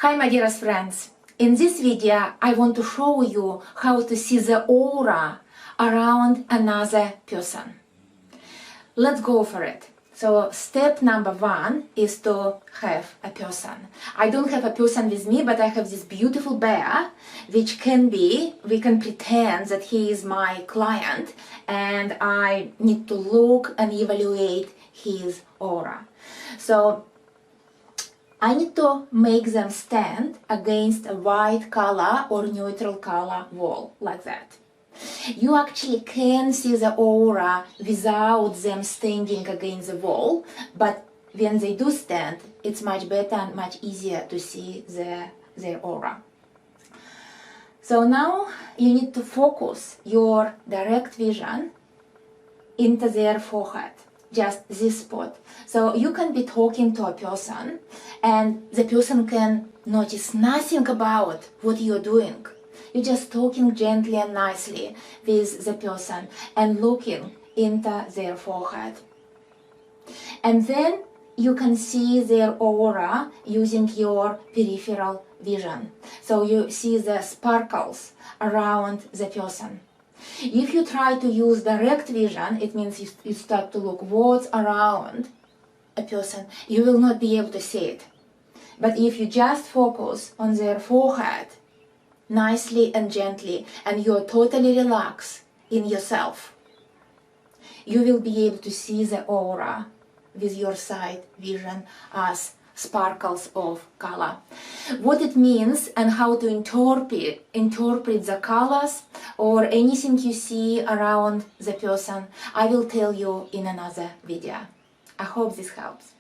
Hi my dearest friends, in this video I want to show you how to see the aura around another person. Let's go for it. So step number one is to have a person. I don't have a person with me, but I have this beautiful bear, which we can pretend that he is my client, and I need to look and evaluate his aura. So I need to make them stand against a white color or neutral color wall, like that. You actually can see the aura without them standing against the wall, but when they do stand, it's much better and much easier to see their aura. So now you need to focus your direct vision into their forehead. Just this spot. So you can be talking to a person and the person can notice nothing about what you're doing. You're just talking gently and nicely with the person and looking into their forehead. And then you can see their aura using your peripheral vision. So you see the sparkles around the person. If you try to use direct vision, it means you start to look what's around a person, you will not be able to see it. But if you just focus on their forehead, nicely and gently, and you're totally relaxed in yourself, you will be able to see the aura with your sight vision as sparkles of color. What it means and how to interpret the colors or anything you see around the person, I will tell you in another video. I hope this helps.